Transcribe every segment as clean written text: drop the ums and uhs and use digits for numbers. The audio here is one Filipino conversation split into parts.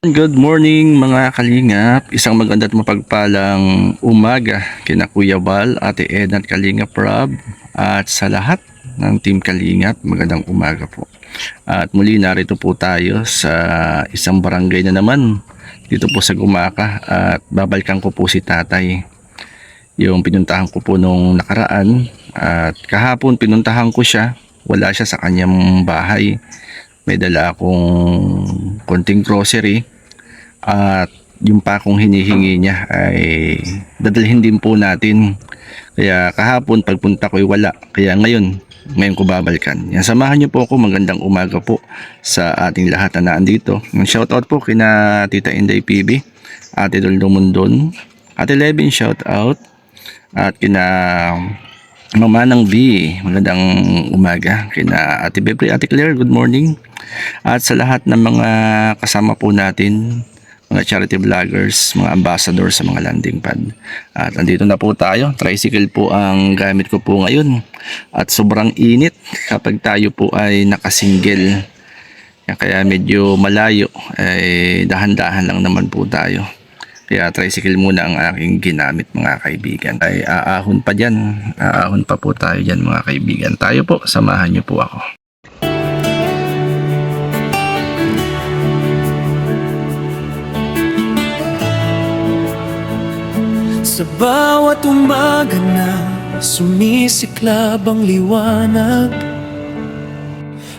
Good morning mga kalingap, isang maganda at mapagpalang umaga kina Kuya Bal, Ate Edna at Kalingap Rob at sa lahat ng Team Kalingap, magandang umaga po. At muli narito po tayo sa isang barangay na naman dito po sa Gumaka at babalikan ko po si Tatay. Yung pinuntahan ko po nung nakaraan at kahapon pinuntahan ko siya, wala siya sa kanyang bahay. May dala akong konting grocery at yung pa kung hinihingi niya ay dadalhin din po natin. Kaya kahapon pagpunta ko ay wala. Kaya ngayon ko babalikan. Yan, samahan niyo po ako. Magandang umaga po sa ating lahat na naandito. Shoutout po kina Tita Inday PB, Ate Doldo Mundon, Ate Levin shoutout, at kina Mama ng B, magandang umaga. Kina Ate Bebri, Ate Claire, good morning. At sa lahat ng mga kasama po natin, mga charity vloggers, mga ambassador sa mga landing pad. At andito na po tayo. Tricycle po ang gamit ko po ngayon. At sobrang init kapag tayo po ay nakasingle. Kaya medyo malayo, ay dahan-dahan lang naman po tayo. Kaya tricycle muna ang aking ginamit mga kaibigan. Ay aahon pa dyan. Aahon pa po tayo dyan mga kaibigan. Tayo po, samahan niyo po ako. Sa bawat umaga na sumisiklab ang liwanag,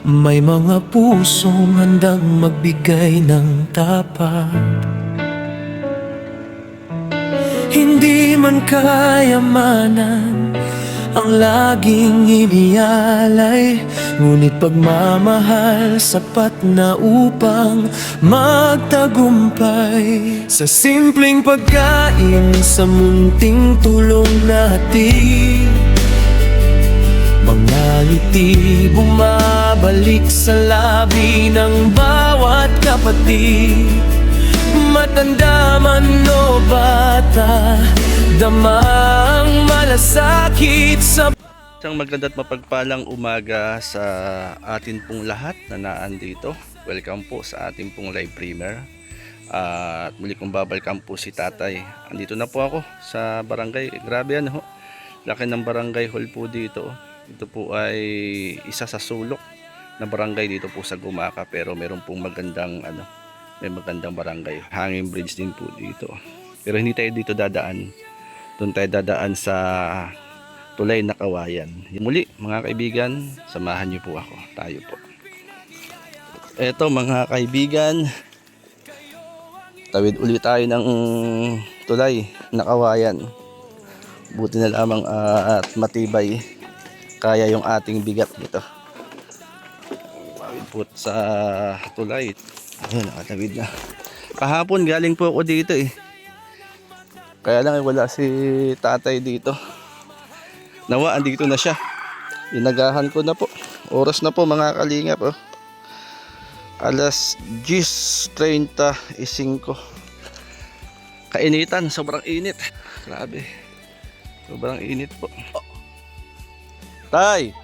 may mga pusong handang magbigay ng tapat. Hindi man kayamanan ang laging inialay, ngunit pagmamahal sapat na upang magtagumpay. Sa simpleng pagkain, sa munting tulong natin, mga ngiti bumabalik sa labi ng bawat kapatid. Matanda man o bata, damang malasakit sa... Isang maganda at mapagpalang umaga sa atin pong lahat na naandito. Welcome po sa ating pong live premiere. At muli kong babalikan po si Tatay. Andito na po ako sa barangay. Grabe yan ho. Laki ng barangay hall po dito. Ito po ay isa sa sulok na barangay dito po sa Gumaka. Pero meron pong magandang may magandang barangay. Hanging bridge din po dito. Pero hindi tayo dito dadaan. Doon tayo dadaan sa tulay na kawayan. Muli mga kaibigan, samahan niyo po ako. Tayo po. Eto mga kaibigan, tawid ulit tayo ng tulay na kawayan. Buti na lamang at matibay kaya yung ating bigat nito. Tawid po sa tulay. Ayun, nakatawid na. Kahapon galing po ako dito eh. Kaya lang wala si Tatay dito. Nawa, andito na siya. Inagahan ko na po. Oras na po mga kalingap. Alas 10:35. Kainitan, sobrang init. Grabe. Sobrang init po. Tay!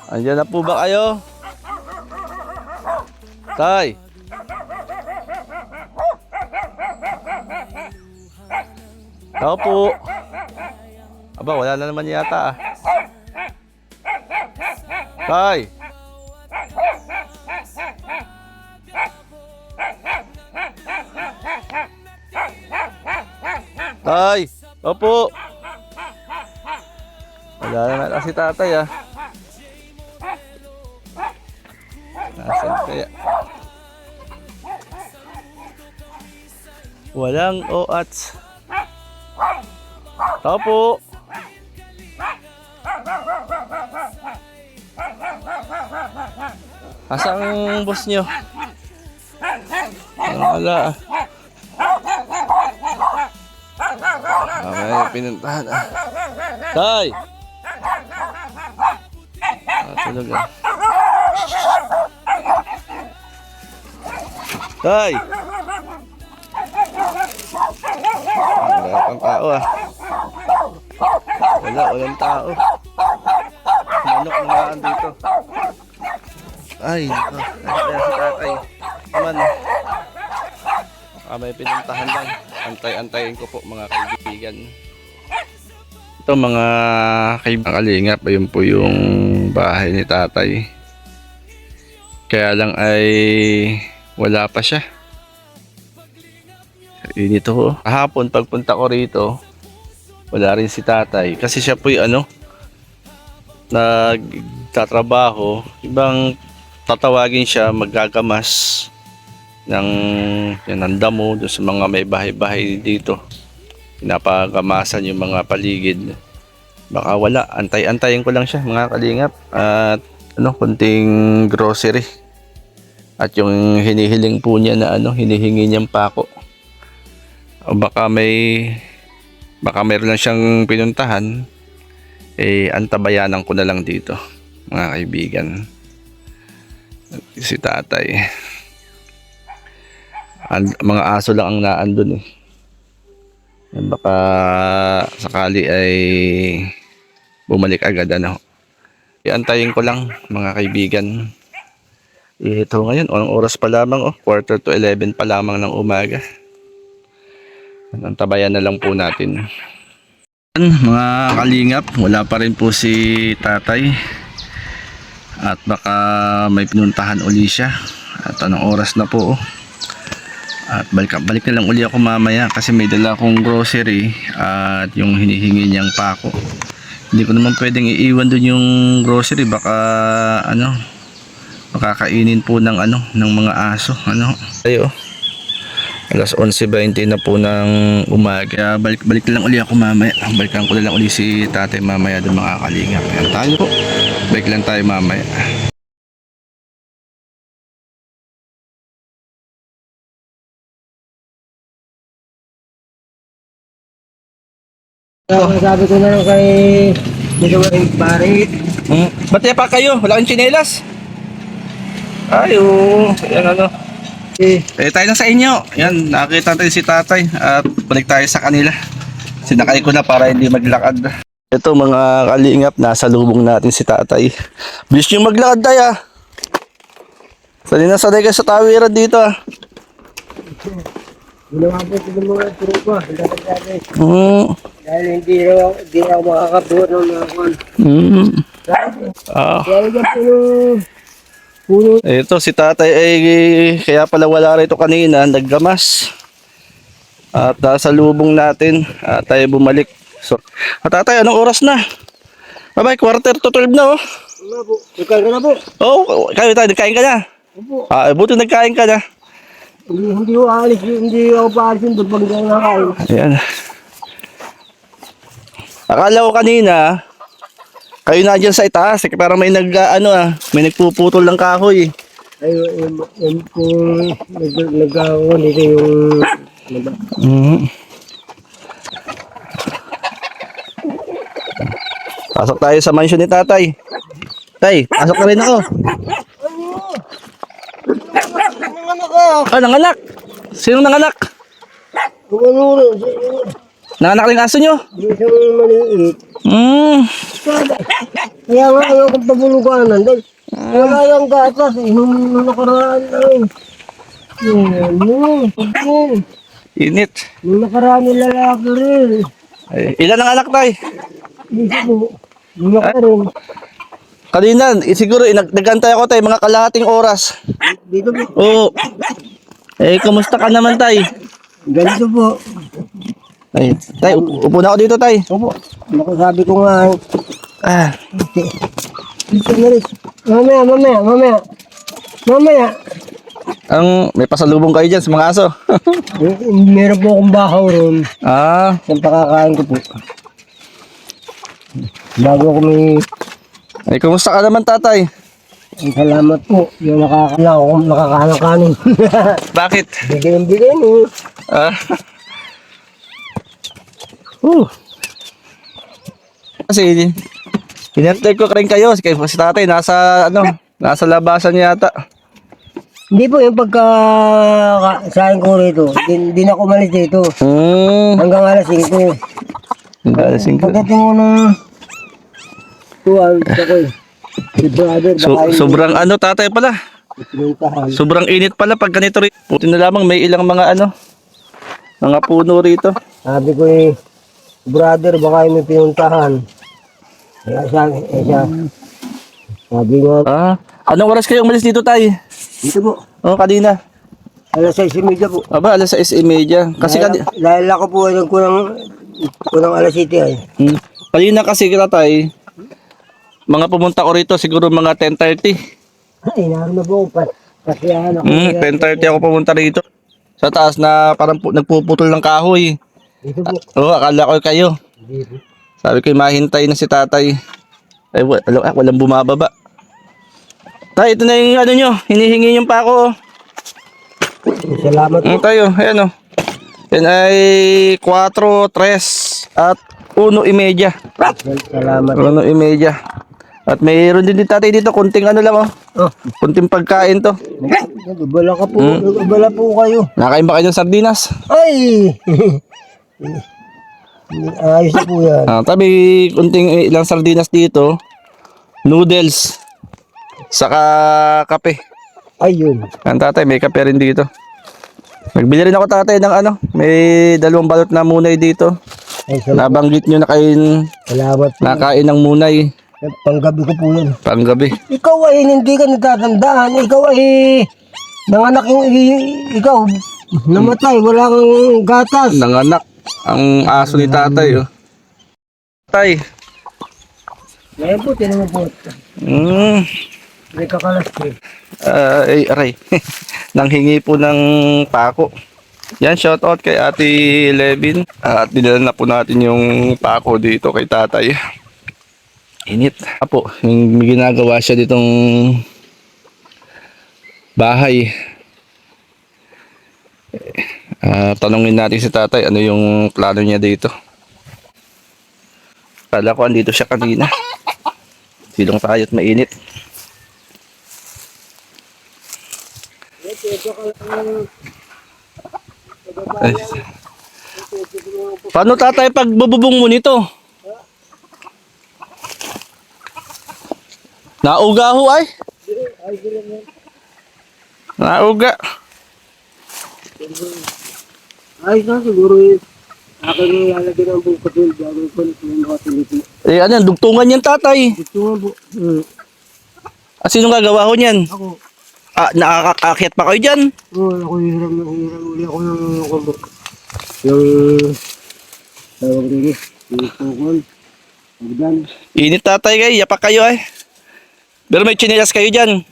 Andiyan na po ba kayo? Tay! Tao po. Aba, wala na naman yata ah. Tay! Tay! Opo! Wala na naman si Tatay ah. Nasaan kaya? Walang oats. Tao po. Asang boss nyo? Wala. May pinuntahan ah. Tay! Tulog ah. Tay! Wala pang tao ah. Walang tao. Manok na dito. Ay, nako. Kaya si Tatay. Man. May pinuntahan lang. Antay-antayin ko po mga kaibigan. Ito mga kaibigan kalingap, ayun po yung bahay ni tatay. Kaya lang ay wala pa siya. Init ho. Kahapon pagpunta ko rito, wala rin si tatay. Kasi siya po yung nagtatrabaho. Ibang tatawagin siya maggagamas ng damo doon sa mga may bahay-bahay dito. Pinapagamasan yung mga paligid. Baka wala. Antay-antayin ko lang siya mga kalingap. At konting grocery. At yung hinihiling po niya na hinihingi niyang pako. O baka meron lang siyang pinuntahan. Antabayanan ko na lang dito mga kaibigan. Si tatay. Mga aso lang ang naandun eh. Baka sakali ay bumalik agad Iantayin ko lang mga kaibigan. Ito ngayon, anong oras pa lamang 10:45 pa lamang ng umaga. Antabayan na lang po natin. Mga kalingap, wala pa rin po si tatay. At baka may pinuntahan uli siya. At anong oras na po At balik na lang uli ako mamaya kasi may dala akong grocery at yung hinihingi niyang pako. Hindi ko naman pwedeng iiwan doon yung grocery, baka kainin po ng mga aso. Ayo. Alas 11:20 na po ng umaga. Balik na lang uli ako mamaya. Balikan ko na lang uli si tatay mamaya doon mga kalingap. Ayan tayo po. Balik lang tayo mamaya. Sabi ko na lang kay Barit. Ba't pa kayo? Wala kang tsinelas? Ay, oo. Ayan tayo na sa inyo. Yan, nakita tayo si tatay at balik tayo sa kanila. Sinakay ko na para hindi maglakad. Ito mga kalingap, nasa lubong natin si tatay. Bilis nyo maglakad tayo Sanay na sanay ka sa tawiran dito Ginawa po ko ng mga trupa. Dahil hindi ako makakabuhat ng mga kwan. Kaya dyan po nung puno. Ito si tatay ay kaya pala wala rito kanina, naggamas. At nasa lubong natin at tayo bumalik. So, tatay, anong oras na? Babay, 11:45 na Wala po. Nagkain ka na po. Kayo tayo, nagkain ka na? Opo. Buti nagkain ka na. Hindi ako aalis. Hindi ako paalisin doon pag hindi ako nakain. Ayan. Akala ko kanina, kayo na dyan sa itaas, parang may may nagpuputol ng kahoy. Ay, yung po, nagkakawa dito yung... Pasok tayo sa mansion ni tatay. Tay, pasok na rin ako. Nanganak? Sino nanganak? Nanganak rin aso nyo? Isang maliit. Kaya nga ayaw kong pabuluganan dahil wala yung gatas nung nakaraan Init. Nung nakaraan yung lalaki rin. Ilan ang anak tay? Dito po. Nung nakaraan. Kanina, siguro nagantay ako tay, mga kalahating oras. Dito po. Oo. Kumusta ka naman tay? Ganito po. Tay, upo na ako dito tay. Opo. Sabi ko nga. Dito na rin. Mamaya. May pasalubong kayo dyan sa mga aso. Meron po akong bahaw ron. Sa pakakain ko po. Bago ako may... Kumusta ka naman tatay? Salamat po. Yung nakakahanang kanin. Bakit? Bigay mo. Kasi hinantay ko rin kayo. Si tatay nasa labasan yata. Hindi po, yung pagkasahin ko rito, di na ako malis dito. Hanggang alas 5. Alas 5. Pagdating ko ng tuwan, ako si brother, Sobrang tatay pala. Pinuntahan. Sobrang init pala pag ganito rin. Buti na lamang may ilang mga mga puno rito. Sabi ko brother, baka may pinuntahan. Kaya siya, sabi nga, Anong oras kayo umalis dito, tay? dito po, Kanina. alas 6:30 po. Aba, alas 6:30. Kasi Dahil ako po ay nagkunang alas 7 ay. kanina kasi kita, tay. Mga pumunta ko rito siguro mga 10:30. Ay, naroon na po ako. Pasiyahan ako. 10:30 ako pumunta rito. Sa taas na parang nagpuputol ng kahoy. Dito po. Akala ko kayo. Dito. Sabi ko mahintay na si tatay. Ay, walang bumababa. Tay, ito na yung nyo. Hinihingi yung pako. Salamat po. Tayo, ayan o. Yan ay 4, 3 at 1:30. Salamat. 1:30. At mayroon din tatay dito, kunting lang kunting pagkain to. Nagabala ka po. Nagabala po kayo. Nakain ba kayo ng sardinas? Ay! Ayos na po yan. Tabi, kunting ilang sardinas dito. Noodles. Saka kape. Ayun. Ang tatay, may kape rin dito. Nagbili rin ako tatay ng may 2 balot na munay dito. Ay, salamat. Nabanggit nyo na kayo Salamat po. nakain ng munay. Panggabi ko po yan. Panggabi. Ikaw ay hindi ka natatandaan. Ikaw ay nanganak yung ikaw. Namatay. Wala kang gatas. Nanganak ang aso ni tatay. Tay. Ngayon po, tinan mo po. May kakalas po. Aray. Nanghingi po ng pako. Yan, shout out kay Ate Levin. At dinala na po natin yung pako dito kay tatay. Init. Apo, yung may ginagawa siya ditong bahay. Tanungin natin si tatay ano yung plano niya dito. Kala ko andito siya kanina. Silong tayo at mainit. Ay. Paano tatay pag bububong mo nito? Nauga ho ay? Nauga. Ayos na siguro akin yung lalagyan ng buong katul. Gagawin ko na nakatuliti. Ano yan? Dugtungan yan tatay. Gusto nga po. Sino gagawa ho niyan? Ako. Nakakaakyat pa kayo dyan? Ako hiram uli ako ng kumbo. Yung tawag rin yung tukol. Pagdan. Init tatay kayo, yapak kayo ay. Pero may chinelas kayo dyan.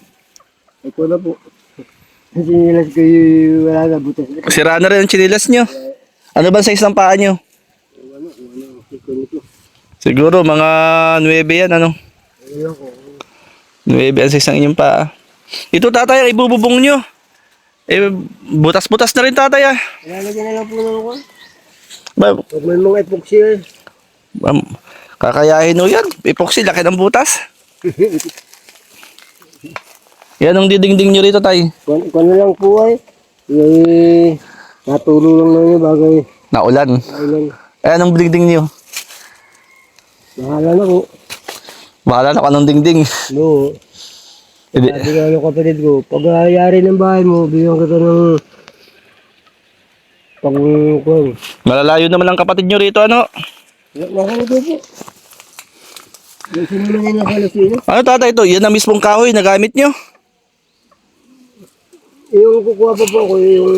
Ito na po. Kasi nilas kayo wala na butas. Sira na rin ang chinelas nyo. Ano ba size ng paa nyo? Siguro mga 9 yan ano? 9 ang size ng inyong paa. Ito tatay ang ibububong nyo. Butas-butas na rin tatay ah. Lalagyan na lang po ng ako. Ba- May mga epoxy Kakayahin mo yan. Epoxy, laki ng butas. Yan ang didingding nyo rito tay. Kung lang po ay natulong lang naman yung bagay. Naulan. Ayun. Ayan ang dingding nyo. Bahala na po. Bahala na ka ng dingding. No. Hindi. Sabi nga ng kapatid ko, pag ayari ng bahay mo, bigyan kita ng pang-kuhan. Malalayo naman ang kapatid nyo rito ano? Nakano po po. Gusto mo na nila sa lasino? Ano tatay ito? Yan ang mismong kahoy na gamit nyo? Yung kukuha pa po ako, yung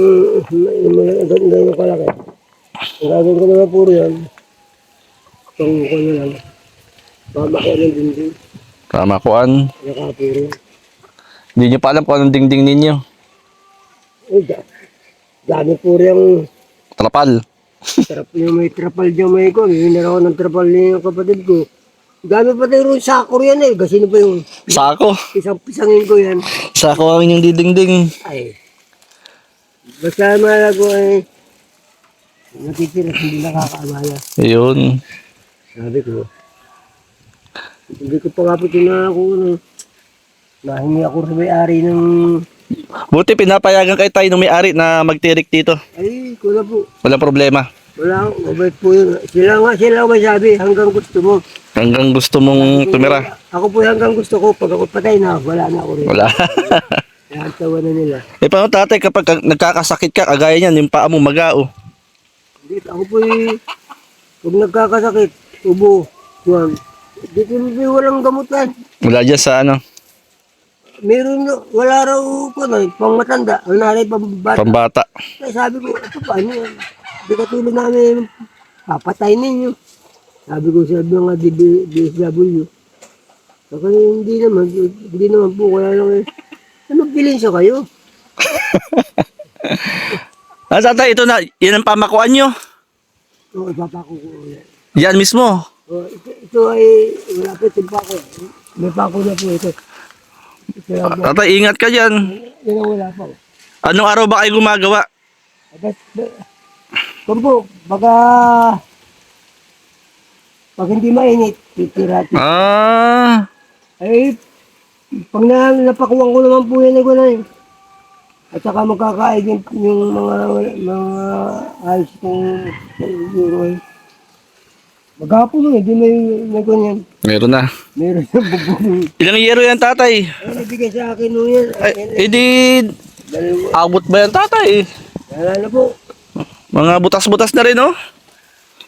ganda yung kalaki. Ang gagawin ko naman puro yan. Pang-kuhan na lang. Mamakya ng dinding. Kamakuan. Nakapuro. Hindi nyo pa alam kung anong dingding ninyo. Uy, dami puro yung Trapal. yung may trapal dyan may ko. Hinara ako ng trapal niya yung kapatid ko. Dami pa tayo rin sakor yan eh. Kasi pa yung Sako. pisang-pisangin ko yan. Sako ang inyong didingding. Ay. Basta malago ay natitira hindi nakakaamala. Ayun. Sabi ko. Hindi ko pa kapit na ako nahingi ako sa may-ari ng Buti pinapayagan kay tayo nung may-ari na magtirik dito. ay wala po. Walang problema. Wala, mabait po yun. Sila may sabi hanggang gusto mo. Hanggang gusto mong tumira. Ako po hanggang gusto ko. Pag ako patay na, wala na ako rin. Wala. Lahat tawa na nila. Eh paano tatay kapag nagkakasakit ka, kagaya niyan, yung paa mo magao. Hindi, ako po pag nagkakasakit, ubo, buwan. Dito walang gamutan. Mula dyan sa ano, Meron, wala raw po na, pang matanda, ang nanay pang bata. pambata. Kaya sabi ko, ito paano yan? Hindi katulad namin, papatay ninyo. Sabi ko sa mga DSW. Saka hindi naman po, kaya lang magbilin siya kayo. Ah, tatay, ito na, yan ang pamakuan nyo. Oo, ipapako ko ulit. Yan mismo. Ito ay, wala po itong pako. May pako na po ito. Ito lang po. Tatay, ingat ka dyan. Yan ang wala pa. Anong araw ba kayo gumagawa? Kung po, pag hindi mainit, titira. Ah, Ay, pag napakuwang ko naman po yan, eh. At saka magkakain yung mga ayos kong euro eh. Maghapon eh, di may ganyan. meron na. Meron na bubong. Ilang yero yan, tatay? Ay, nabigay sa akin nung yan. Ay, edi, Dalawa. abot ba yan, tatay? Wala na po. Mga butas-butas na rin, oh.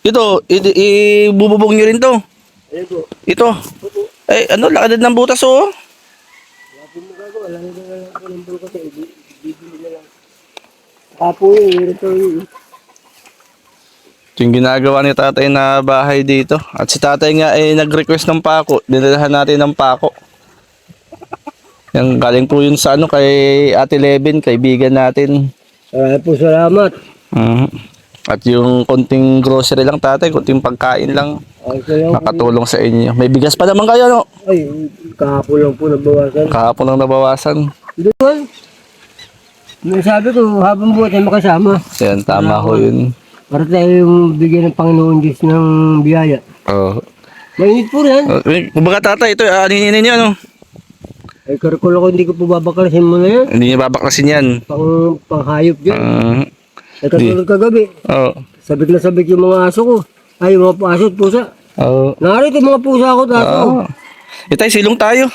Ito, ibububog nyo rin to. Ayun po. Ito. Eh, ano, lakad ng butas, oh. Wala po magagawa. Wala na lang po ng bulko kasi. Bibili na lang. Kapo yun, meron to yun. Ito yung ginagawa ni tatay na bahay dito. At si tatay nga ay nag-request ng pako. Dinalahan natin ng pako. Yan, galing po yun sa ano, kay Ate Levin, kaibigan natin. Maraming po salamat. Mhm. At yung konting grocery lang tatay, konting pagkain lang, Ay, salamat. nakatulong sa inyo. May bigas pa naman kayo, no? Ay, kahapon lang po nabawasan. Kahapon lang nabawasan. Doon. May sabi ko, habang buhay tayo makasama. Yan, tama ho yun. Para tayo bigyan ng Panginoon Diyos ng biyaya. Oh. Mainit po rin. Kumbaga tatay, ito, aninin ninyo, ano? Ay, karikula ko, hindi ko po babaklasin mo na yan. Hindi niyo babaklasin yan. Panghayop dyan. Ay, katulad kagabi. Oh. Sabik na sabik yung mga aso ko. Ay, yung mga aso at pusa. Oh. Narito yung mga pusa ko at aso. Oh. Itay, silong tayo.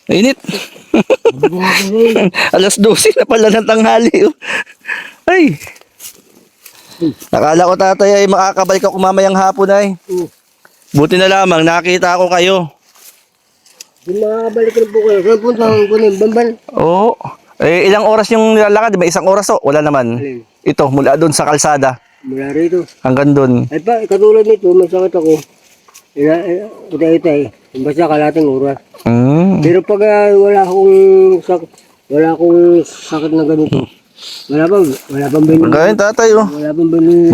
Init. Sabi ko nga po sa'yo. Alas 12 na pala ng tanghali. Oh. Ay. Nakala ko tatay ay makakabalik ako mamayang hapon ay. Oh. Buti na lamang nakita ko kayo. Yung makabalik rin po kayo. Saan punta ko na yung bamban? Oo. Eh, ilang oras yung nilalakad? Ba isang oras o? Wala naman. Alin? Ito, mula doon sa kalsada. Mula rito. Hanggang doon. Ay pa, katulad nito, may sakit ako. Itay-itay. Basta kalating oras. Pero pag wala akong sakit na ganito. Wala pang binili. Gayun tatay oh. Wala pang binili.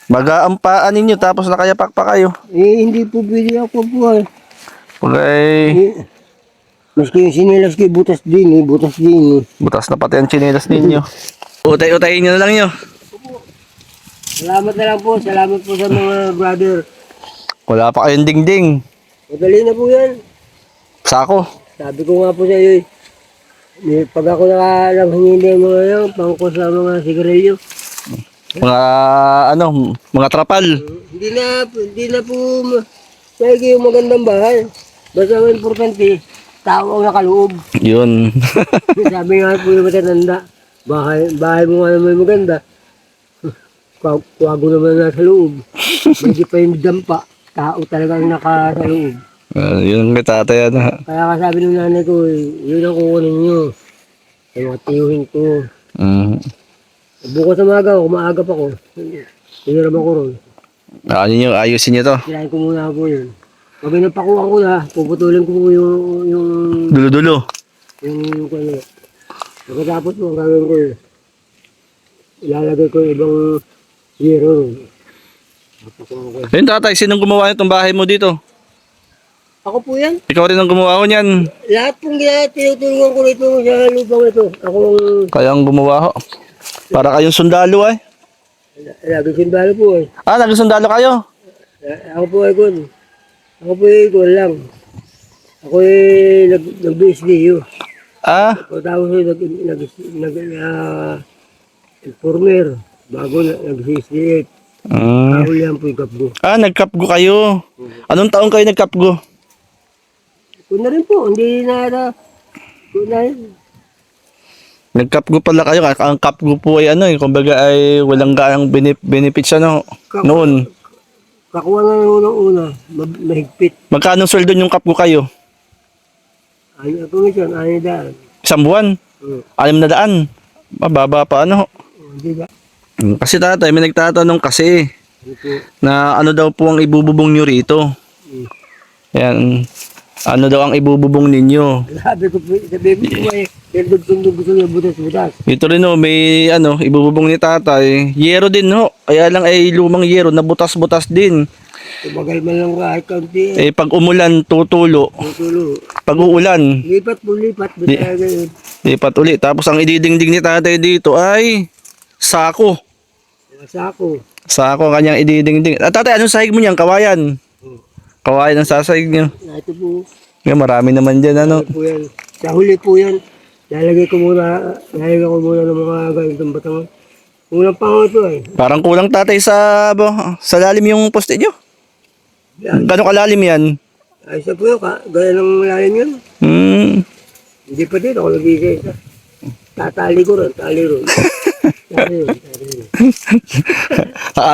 Mag-aampaan ninyo tapos nakayapak pa kayo. Eh, hindi po pwede ako po. Pag ay Maski yung sinilas ko, butas din eh. Butas din eh. butas na pati ang chinelas ninyo. Utay-utayin nyo na lang nyo. Salamat na lang po. Salamat po sa mga brother. Wala pa kayong dingding. Madali na po yan. Sako. Sabi ko nga po sa iyo eh. Pag ako nakalanghingin yung mga yan, pangko sa mga sigarilyo. Mga ano, mga trapal. Hindi na po maigi yung magandang bahay. Basta ang importante, tao ang nakaloob. Yun. Sabi nga po yung matatanda, bahay mo nga naman maganda. Kuwago naman nasa loob. Hindi pa yung dampa, tao talagang nasa loob. Yun ang tatay ano. Kaya kasabi ng nanay ko, yun ang kukunin nyo. Yung mga tiyuhin ko. Bukas sa maga, kumaagap ako. Hiniram ako ron. Ano nyo, ayusin nyo to. Kirahin ko muna po yun. Pag napakuha ko na, puputulin ko po yung Dulo-dulo. ano. Pagkatapos po, ang gagawin ko yun. Ilalagay ko yung ibang zero. Napakuha ko. Yun tatay, sinong gumawa itong bahay mo dito? Ako po yan. Ikaw rin ang gumawa ko niyan. Lahat pong tinutulungan ko rito sa lupang ito. Ako ang Kaya ang gumawa ko. Para kayong sundalo ay. lagi simbalo po eh. Ah, nagsusundalo kayo? Ako po ay kun. Ako po ay kun lang. Ako ay nag-BSDU. Ah, Tapos ay informer. Bago nag-CSDF. Ako yan po yung kapgo. ah, nagkapgo kayo. Anong taong kayo nagkapgo? Kun na rin po. Hindi na kun na rin. Nag-Capgo pala kayo. Ang Capgo po ay ano eh, kumbaga ay walang gaang benefits ano noon. Kakuha na ng unang-una, mahigpit. Magkano sweldo yung Capgo kayo? Ano po ito? Ano daan? Isang buwan? Hmm. 600. Mababa pa ano. Di ba? Kasi tatay, may nagtatanong kasi Ano po? na ano daw po ang ibububong nyo rito. Hmm. Yan. Ano daw ang ibububong ninyo? Sabi ko po, sabi ko po yung dugtong gusto niya butas-butas. Ito rin oh, may ano, ibububong ni tatay. Yero din ho. Kaya lang ay lumang yero na butas-butas din. Tumagal man lang kahit kaunti eh. Eh pag umulan, tutulo. Tutulo. Pag uulan, Lipat po, lipat. Di- Talaga yun. lipat uli. Tapos ang ididingding ni tatay dito ay sako. Mga sako. Sako ang kanyang ididingding. Tatay, anong sahig mo niyan? Kawayan. Kawayan ang sasahig niyo. Ito po. Nga, marami naman dyan ano. Ito po yan. Sa huli po yan. Lalagay ko muna ng mga ganitong batangan. Unang pangaw ito eh. Parang kulang tatay sa lalim yung poste nyo. Yan. Gano'ng kalalim yan? Ay, isa po yun. Gaya ng lalim yan. Hindi pa din ako nag-iisa isa. Tatali ko rin. Tali rin. Tali rin.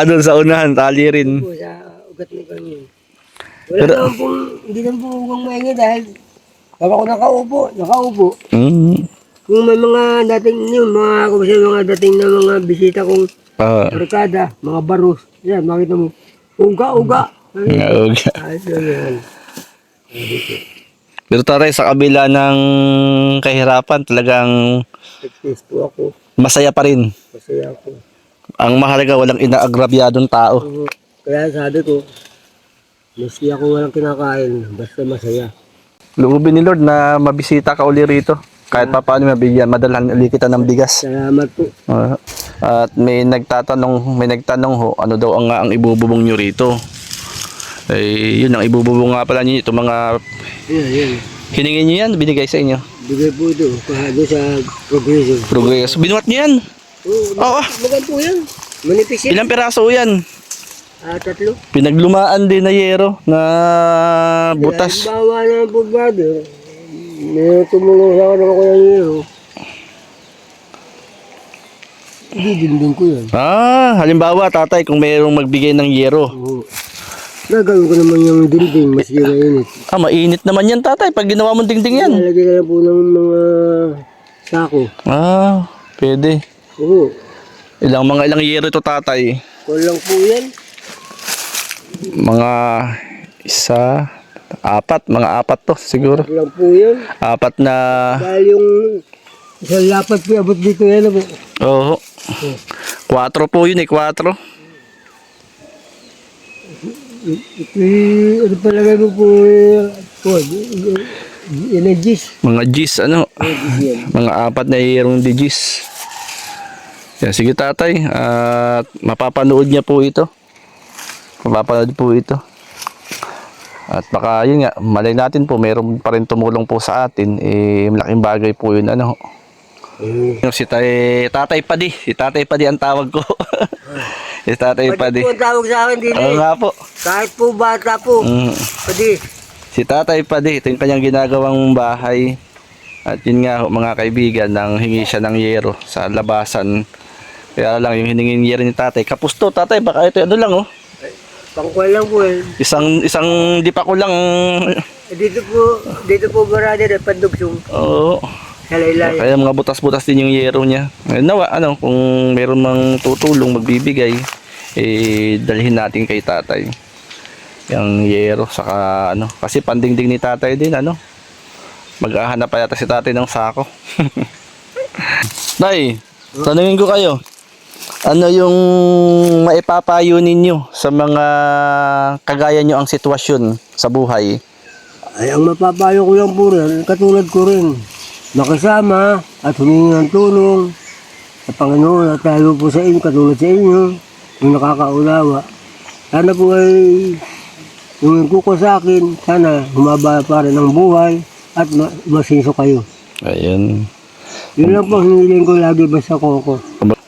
Doon sa unahan, tali rin. Po, sa ugat ni kami. Wala naman pong, hindi naman po kung maingay dahil pag ako nakaupo. Kung may mga dating yun, mga dating na mga bisita kong barkada, mga baros, yan, makita mo, uga. Ayos yan. Pero tatay, sa kabila ng kahirapan, talagang Nag-test po ako, masaya pa rin. masaya ako. Ang mahalaga, walang inaagrabyadong tao. Kaya sabi ko, maski ako walang kinakain, basta masaya. Loobin ni Lord na mabisita ka uli rito. Kahit pa paano mabigyan, madalhan uli kita ng bigas. Salamat po. At may nagtanong ho, ano daw ang ibububong nyo rito. Eh, yun ang ibububong nga pala nyo, itong mga Yan. hiningin nyo yan, binigay sa inyo. Bigay po ito, kahado sa progreso. Progress. Binuhat nyo yan. Oo. Maganda po yan. Manipis yan. Ilang piraso yan? 3. Pinaglumaan din na yero na butas. Bawa na po brother. May tumulong sa akin ako ng hero. Didindin ko yan. Halimbawa tatay, kung mayroong magbigay ng yero. Oo. Nagawin ko naman yung dinding, mas mainit. Mainit naman yan tatay, pag ginawa mong dingding yan. Lalagay ka lang po ng mga sako. Pwede. Oo. Ilang yero ito tatay? Kulang po yan. Mga mga apat to siguro. Kulang po yan. 4 na, Dahil yung isang lapat po, abot dito yan. oo. 4 po yun 4. Ano palagay mo po, energies. Mga G's ano, Energies yan. mga 4 na yerong digis. Yan, sige tatay, at mapapanood niya po ito. Mapapanood po ito. At baka yun nga, malay natin po, meron pa rin tumulong po sa atin. Malaking bagay po yun ano. Si Tatay Padi. Si Tatay Padi ang tawag ko. Si Tatay Padi. Pwede po ang tawag sa akin din Oo nga po. Kahit po bata po. Pwede. Si Tatay Padi, ito yung kanyang ginagawang bahay. At yun nga mga kaibigan, nang hingi siya ng yero sa labasan. Kaya lang yung hiningin yero ni tatay. Kapusto tatay, baka ito ano lang oh. Pangkuhan lang po eh. Isang di pa ko lang. Dito po barada na pandugsong. Oo. Sa laylay. Kaya mga butas-butas din yung yero niya. Nawa, kung meron mang tutulong, magbibigay, dalhin natin kay tatay. Yung yero, saka kasi pandingding ni tatay din, maghahanap pa yata si tatay ng sako. Tay, tanungin ko kayo. Ano yung maipapayo ninyo sa mga kagaya nyo ang sitwasyon sa buhay? Ay, ang mapapayo ko lang po rin, katulad ko rin. Makisama at humingi ng tulong sa Panginoon at tayo po sa inyo, katulad sa inyo, yung nakakaunawa. Sana po ay yung kuko sa akin, sana humaba pa rin ang buhay at masinso kayo. Ayun. Yun lang po, hinihiling ko lagi basta ko.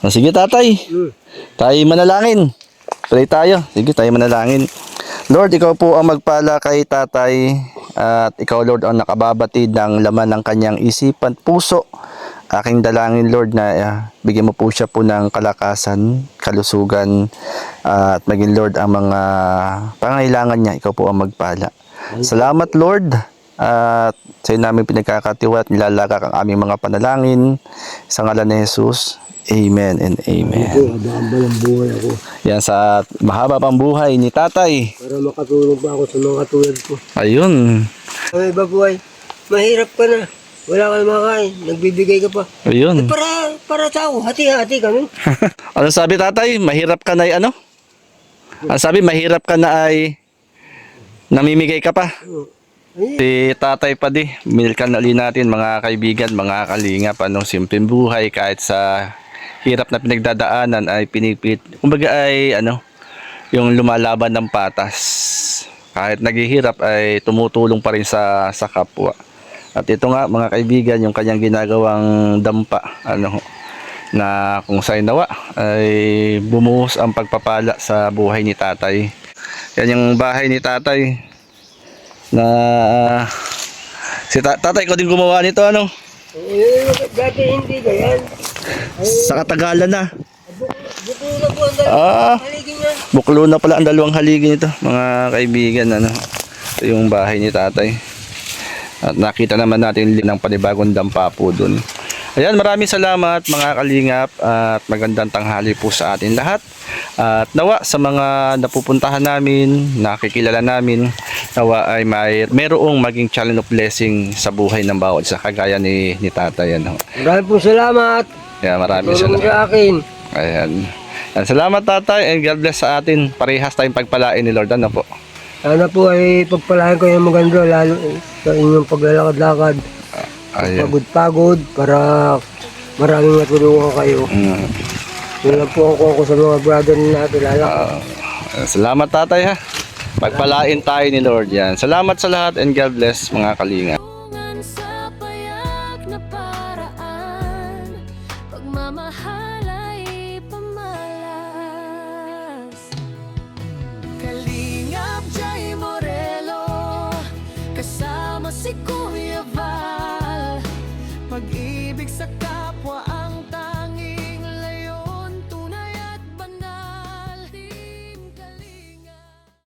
Sige tatay, tayo manalangin. Pray tayo. Sige, tayo manalangin. Lord, ikaw po ang magpala kay tatay at ikaw Lord ang nakababatid ng laman ng kanyang isipan, puso aking dalangin Lord na bigyan mo po siya po ng kalakasan, kalusugan at maging Lord ang mga pangailangan niya. Ikaw po ang magpala. Salamat Lord at sa iyo namin pinagkakatiwala at nilalagak ang aming mga panalangin sa ngalan ni Jesus. Amen and amen. Ito, habang ng buhay ako. Yan sa mahaba pang buhay ni tatay. Para makatulong pa ako sa mga katulad ko. Ayun. Ang iba buhay, mahirap ka na. Wala ka na makain, nagbibigay ka pa. Ayun. Para tao, hati-hati kami. Ano sabi tatay? Mahirap ka na ay ano? Ano sabi? Mahirap ka na ay namimigay ka pa. Ay, Si tatay pa di. Milkan na ulit natin mga kaibigan, mga kalingap. Anong simpleng buhay kahit sa hirap na pinagdadaanan ay pinipilit. Kumbaga ay ano, yung lumalaban ng patas. Kahit naghihirap ay tumutulong pa rin sa kapwa. At ito nga mga kaibigan, yung kanyang ginagawang dampa, ano, na kung sa'yo nawa ay bumuhos ang pagpapala sa buhay ni tatay. Yan yung bahay ni tatay na si tatay ko din gumawa nito, ano, dati hindi ganyan. sa katagalan na. Buko na po ang dalawang haligi niya. Buklo na pala ang dalawang haligi nito mga kaibigan, ano. Ito yung bahay ni tatay. At nakita naman natin ng panibagong dampa po dun. Ayan, maraming salamat mga kalingap at magandang tanghali po sa atin lahat. At nawa sa mga napupuntahan namin, nakikilala namin, nawa ay mayroong maging channel of blessing sa buhay ng bawat isa kagaya ni tatay. Ano. Maraming po salamat. Ayan, maraming Tulong salamat. sa akin. Ayan. Ayan, salamat tatay and God bless sa atin. Parehas tayong pagpalain ni Lord. Ano po? Sana po ay pagpalain ko yung maganda lalo sa inyong paglalakad-lakad. Ayan. Pagod-pagod para maraming matulungan kayo. Yun lang po ako sa mga brother natin lalakad. Salamat tatay ha. Pagpalain tayo ni Lord yan. Salamat sa lahat and God bless mga kalinga.